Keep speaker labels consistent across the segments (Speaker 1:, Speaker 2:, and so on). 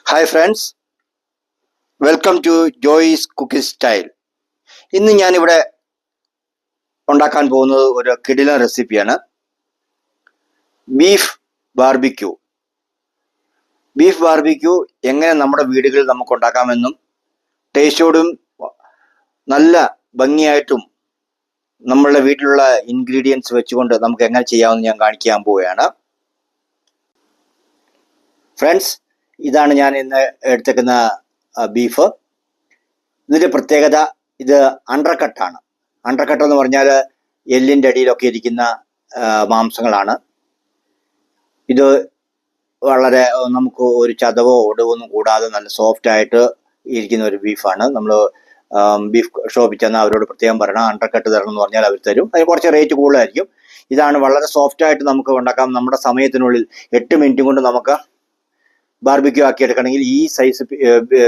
Speaker 1: Hi friends, welcome to Joy's cooking style. ഇന്ന് ഞാനിവിടെ ഉണ്ടാക്കാൻ പോകുന്നത് ഒരു കിടിലൻ റെസിപ്പിയാണ്. Beef barbecue. ബീഫ് ബാർബിക്യൂ എങ്ങനെ നമ്മുടെ വീടുകളിൽ നമുക്ക് ഉണ്ടാക്കാമെന്നും ടേസ്റ്റോടും നല്ല ഭംഗിയായിട്ടും നമ്മളുടെ വീട്ടിലുള്ള ഇൻഗ്രീഡിയൻസ് വെച്ചുകൊണ്ട് നമുക്ക് എങ്ങനെ ചെയ്യാമെന്ന് ഞാൻ കാണിക്കാൻ പോവുകയാണ്. ഫ്രണ്ട്സ്, ഇതാണ് ഞാൻ ഇന്ന് എടുത്തേക്കുന്ന ബീഫ്. ഇതിൻ്റെ പ്രത്യേകത, ഇത് അണ്ടർകട്ടാണ്. അണ്ടർകട്ട് എന്ന് പറഞ്ഞാൽ എല്ലിൻ്റെ അടിയിലൊക്കെ ഇരിക്കുന്ന മാംസങ്ങളാണ്. ഇത് വളരെ നമുക്ക് ഒരു ചതവോ ഒടിവൊന്നും കൂടാതെ നല്ല സോഫ്റ്റ് ആയിട്ട് ഇരിക്കുന്ന ഒരു ബീഫാണ്. നമ്മൾ ബീഫ് ഷോപ്പിൽ ചെന്നാൽ അവരോട് പ്രത്യേകം പറയണം അണ്ടർകട്ട് തരണം എന്ന് പറഞ്ഞാൽ അവർ തരും. അതിന് കുറച്ച് റേറ്റ് കൂടുതലായിരിക്കും. ഇതാണ് വളരെ സോഫ്റ്റ് ആയിട്ട് നമുക്ക് ഉണ്ടാക്കാം. നമ്മുടെ സമയത്തിനുള്ളിൽ 8 മിനിറ്റ് കൊണ്ട് നമുക്ക് ബാർബിക്യൂ ആക്കി എടുക്കണമെങ്കിൽ ഈ സൈസ്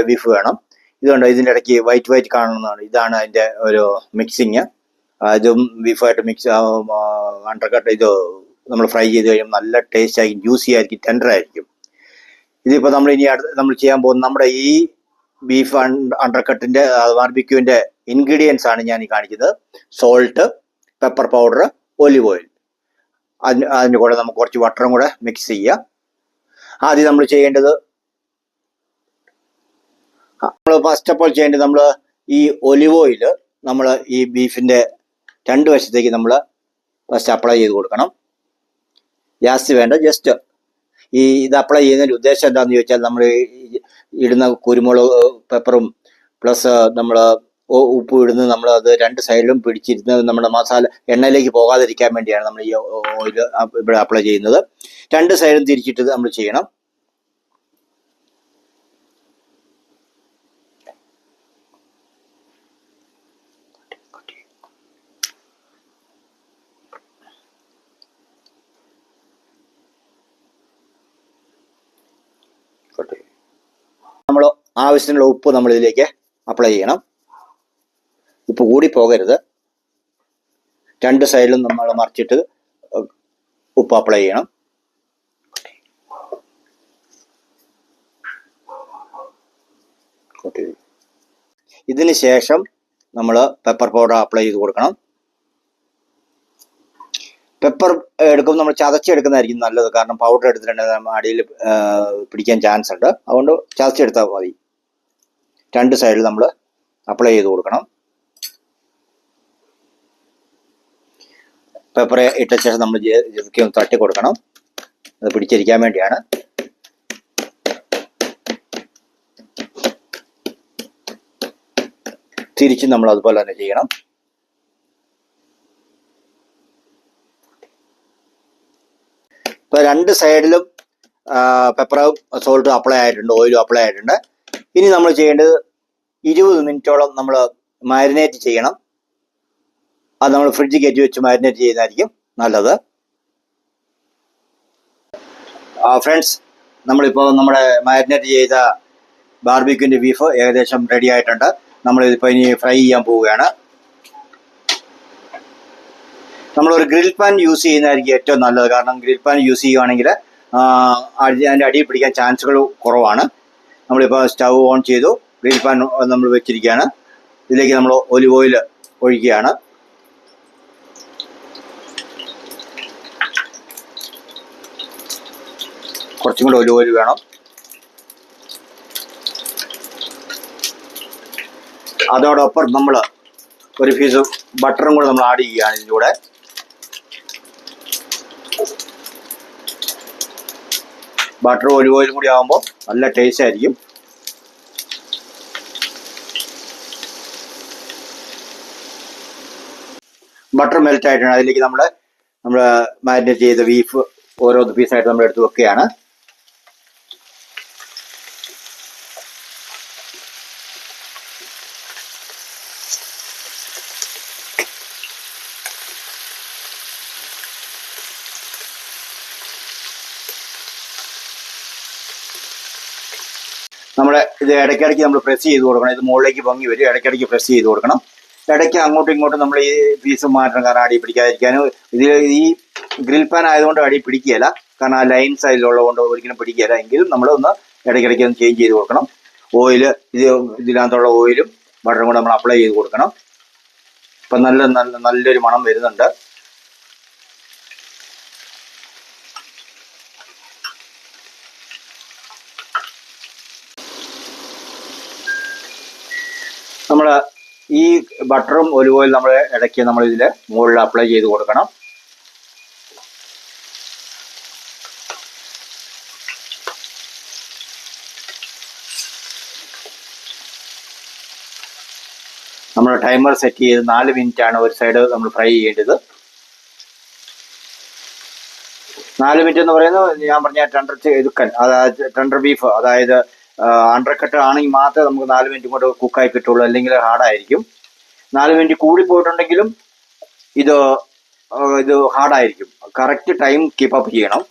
Speaker 1: ബീഫ് വേണം. ഇതുകൊണ്ട് ഇതിൻ്റെ ഇടയ്ക്ക് വൈറ്റ് കാണുന്നതാണ്. ഇതാണ് അതിൻ്റെ ഒരു മിക്സിങ്. ഇതും ബീഫായിട്ട് മിക്സ് അണ്ടർകട്ട് ഇത് നമ്മൾ ഫ്രൈ ചെയ്ത് കഴിയുമ്പോൾ നല്ല ടേസ്റ്റ് ആയിരിക്കും, ജ്യൂസി ആയിരിക്കും, ടെൻഡർ ആയിരിക്കും. ഇതിപ്പോൾ നമ്മൾ ഇനി നമ്മൾ ചെയ്യാൻ പോകുന്ന നമ്മുടെ ഈ ബീഫ് അണ്ടർകട്ടിൻ്റെ ബാർബിക്യൂവിൻ്റെ ഇൻഗ്രീഡിയൻസ് ആണ് ഞാൻ ഈ കാണിക്കുന്നത്. Salt, pepper powder, olive oil. അതിൻ്റെ കൂടെ നമുക്ക് കുറച്ച് ബട്ടറും കൂടെ മിക്സ് ചെയ്യുക. ആദ്യം നമ്മൾ ചെയ്യേണ്ടത്, നമ്മൾ ഫസ്റ്റ് ഓഫ് ഓൾ ചെയ്യേണ്ടത്, നമ്മൾ ഈ ഒലിവ് ഓയിൽ നമ്മൾ ഈ ബീഫിൻ്റെ 2 വശത്തേക്ക് നമ്മൾ ഫസ്റ്റ് അപ്ലൈ ചെയ്ത് കൊടുക്കണം. ജാസ്തി വേണ്ട, ജസ്റ്റ് ഇത് അപ്ലൈ ചെയ്യുന്നതിൻ്റെ ഉദ്ദേശം എന്താണെന്ന് ചോദിച്ചാൽ, നമ്മൾ ഇടുന്ന കുരുമുളക് പെപ്പറും പ്ലസ് നമ്മൾ ഉപ്പ് ഇടുന്നത് നമ്മൾ അത് 2 സൈഡിലും പിടിച്ചിരുന്നത് നമ്മുടെ മസാല എണ്ണയിലേക്ക് പോകാതിരിക്കാൻ വേണ്ടിയാണ് നമ്മൾ ഈ ഓയിൽ ഇവിടെ അപ്ലൈ ചെയ്യുന്നത്. 2 സൈഡും തിരിച്ചിട്ട് നമ്മൾ ചെയ്യണം. നമ്മൾ ആവശ്യത്തിനുള്ള ഉപ്പ് നമ്മൾ ഇതിലേക്ക് അപ്ലൈ ചെയ്യണം. ഉപ്പ് കൂടി പോകരുത്. 2 സൈഡിലും നമ്മൾ മറിച്ചിട്ട് ഉപ്പ് അപ്ലൈ ചെയ്യണം. ഇതിന് ശേഷം നമ്മൾ പെപ്പർ പൗഡർ അപ്ലൈ ചെയ്ത് കൊടുക്കണം. പെപ്പർ എടുക്കുമ്പോൾ നമ്മൾ ചതച്ചെടുക്കുന്നതായിരിക്കും നല്ലത്. കാരണം പൗഡർ എടുത്തിട്ടുണ്ടെങ്കിൽ അടിയിൽ പിടിക്കാൻ ചാൻസ് ഉണ്ട്. അതുകൊണ്ട് ചതച്ചെടുത്താൽ മതി. 2 സൈഡിൽ നമ്മൾ അപ്ലൈ ചെയ്ത് കൊടുക്കണം. പെപ്പർ ഇട്ട ശേഷം നമ്മൾ ഇതൊക്കെ ഒന്ന് തട്ടി കൊടുക്കണം. അത് പിടിച്ചിരിക്കാൻ വേണ്ടിയാണ്. തിരിച്ച് നമ്മൾ അതുപോലെ തന്നെ ചെയ്യണം. ഇപ്പോൾ 2 സൈഡിലും പെപ്പറും സോൾട്ടും അപ്ലൈ ആയിട്ടുണ്ട്, ഓയിലും അപ്ലൈ ആയിട്ടുണ്ട്. ഇനി നമ്മൾ ചെയ്യേണ്ടത് 20 മിനിറ്റോളം നമ്മൾ മാരിനേറ്റ് ചെയ്യണം. അത് നമ്മൾ ഫ്രിഡ്ജിൽ കയറ്റി വെച്ച് മാരിനേറ്റ് ചെയ്യുന്നതായിരിക്കും നല്ലത്. ഫ്രണ്ട്സ്, നമ്മളിപ്പോൾ നമ്മുടെ മാരിനേറ്റ് ചെയ്ത ബാർബിക്യൂവിൻ്റെ ബീഫ് ഏകദേശം റെഡി ആയിട്ടുണ്ട്. നമ്മളിതിപ്പോൾ ഇനി ഫ്രൈ ചെയ്യാൻ പോവുകയാണ്. നമ്മളൊരു ഗ്രിൽ പാൻ യൂസ് ചെയ്യുന്നതായിരിക്കും ഏറ്റവും നല്ലത്. കാരണം ഗ്രിൽ പാൻ യൂസ് ചെയ്യുകയാണെങ്കിൽ അതിൻ്റെ അടിയിൽ പിടിക്കാൻ ചാൻസുകൾ കുറവാണ്. നമ്മളിപ്പോൾ സ്റ്റൗ ഓൺ ചെയ്തു, ഗ്രിൽ പാൻ നമ്മൾ വെച്ചിരിക്കുകയാണ്. ഇതിലേക്ക് നമ്മൾ ഒലിവ് ഓയിൽ ഒഴിക്കുകയാണ്. കുറച്ചും കൂടെ ഒലിവ് ഓയിൽ വേണം. അതോടൊപ്പം നമ്മൾ ഒരു പീസ് ബട്ടറും കൂടെ നമ്മൾ ആഡ് ചെയ്യുകയാണ് ഇതിൻ്റെ കൂടെ. ബട്ടർ ഒലിവ് ഓയിലും കൂടി ആകുമ്പോൾ നല്ല ടേസ്റ്റ് ആയിരിക്കും. ബട്ടർ മെൽറ്റ് ആയിട്ടാണ് അതിലേക്ക് നമ്മൾ മാരിനേറ്റ് ചെയ്ത ബീഫ് ഓരോ പീസായിട്ട് നമ്മൾ എടുത്ത് വെക്കുകയാണ്. നമ്മുടെ ഇത് ഇടയ്ക്കിടയ്ക്ക് നമ്മൾ പ്രസ് ചെയ്ത് കൊടുക്കണം. ഇത് മുകളിലേക്ക് പൊങ്ങി വരും. ഇടയ്ക്കിടയ്ക്ക് പ്രസ് ചെയ്ത് കൊടുക്കണം. ഇടയ്ക്ക് അങ്ങോട്ടും ഇങ്ങോട്ടും നമ്മൾ ഈ പീസ് മാറ്റണം. കാരണം അടി പിടിക്കാതിരിക്കാനും. ഇത് ഈ ഗ്രിൽ പാൻ ആയതുകൊണ്ട് അടി പിടിക്കുകയില്ല. കാരണം ആ ലൈൻസ് അതിലുള്ളത് കൊണ്ട് ഒരിക്കലും പിടിക്കുകയില്ല. എങ്കിലും നമ്മളൊന്ന് ഇടയ്ക്കിടയ്ക്ക് ഒന്ന് ചേഞ്ച് ചെയ്ത് കൊടുക്കണം. ഓയിൽ ഇതിനകത്തുള്ള ഓയിലും ബട്ടറും കൂടെ നമ്മൾ അപ്ലൈ ചെയ്ത് കൊടുക്കണം. ഇപ്പം നല്ലൊരു മണം വരുന്നുണ്ട്. നമ്മൾ ഈ ബട്ടറും ഒലിവ് ഓയിൽ നമ്മൾ ഇടയ്ക്ക് നമ്മൾ ഇതിൽ മുകളിൽ അപ്ലൈ ചെയ്ത് കൊടുക്കണം. നമ്മൾ ടൈമർ സെറ്റ് ചെയ്ത് 4 മിനിറ്റ് ആണ് ഒരു സൈഡ് നമ്മൾ ഫ്രൈ ചെയ്യേണ്ടത്. 4 മിനിറ്റ് എന്ന് പറയുന്നത് ഞാൻ പറഞ്ഞ ടെൻഡർ ബീഫ്, അതായത് അണ്ടർകട്ട് ആണെങ്കിൽ മാത്രമേ നമുക്ക് 4 മിനിറ്റ് കൊണ്ട് കുക്കായി കിട്ടുള്ളൂ, അല്ലെങ്കിൽ ഹാർഡായിരിക്കും. 4 മിനിറ്റ് കൂടി പോയിട്ടുണ്ടെങ്കിലും ഇത് ഹാർഡായിരിക്കും. കറക്റ്റ് ടൈം കീപ്പ് അപ്പ് ചെയ്യണം.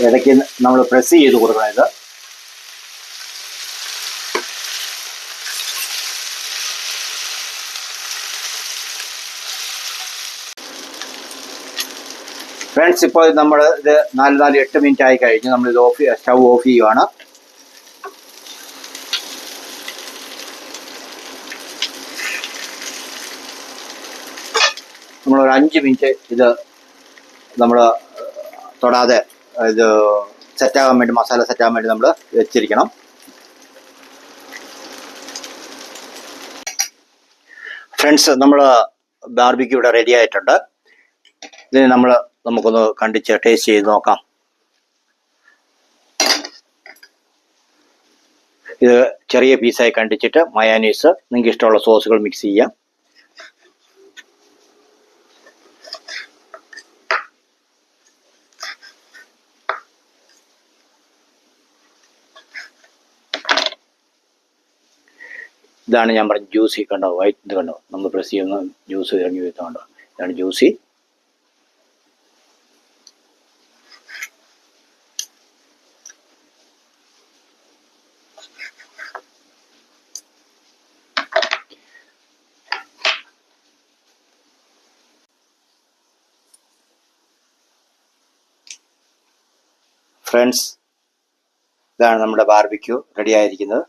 Speaker 1: ഇടയ്ക്ക് നമ്മൾ പ്രസ് ചെയ്ത് കൊടുക്കണം. ഇത് ഫ്രണ്ട്സ്, ഇപ്പോൾ നമ്മൾ ഇത് 8 മിനിറ്റ് ആയി കഴിഞ്ഞ് നമ്മൾ ഇത് സ്റ്റൗ ഓഫ് ചെയ്യുവാണ്. നമ്മളൊരു 5 മിനിറ്റ് ഇത് നമ്മൾ തൊടാതെ ഇത് സെറ്റാകാൻ വേണ്ടി, മസാല സെറ്റാകാൻ വേണ്ടി നമ്മൾ വെച്ചിരിക്കണം. ഫ്രണ്ട്സ്, നമ്മൾ ബാർബിക്യൂ ഇവിടെ റെഡി ആയിട്ടുണ്ട്. ഇതിന് നമുക്കൊന്ന് കണ്ടിച്ച് ടേസ്റ്റ് ചെയ്ത് നോക്കാം. ഇത് ചെറിയ പീസായി കണ്ടിച്ചിട്ട് മയോനൈസ്, നിങ്ങൾക്ക് ഇഷ്ടമുള്ള സോസുകൾ മിക്സ് ചെയ്യാം. ഇതാണ് ഞാൻ പറഞ്ഞ ജ്യൂസി. കണ്ടോ, വൈറ്റ് ഇത് കണ്ടോ, നമ്മൾ പ്രസ് ചെയ്യുന്ന ജ്യൂസ് ഇറങ്ങി വരുന്നുണ്ടോ. ഇതാണ് ജ്യൂസി. ഫ്രണ്ട്സ്, ഇതാണ് നമ്മുടെ ബാർബിക്യൂ റെഡി ആയിരിക്കുന്നത്.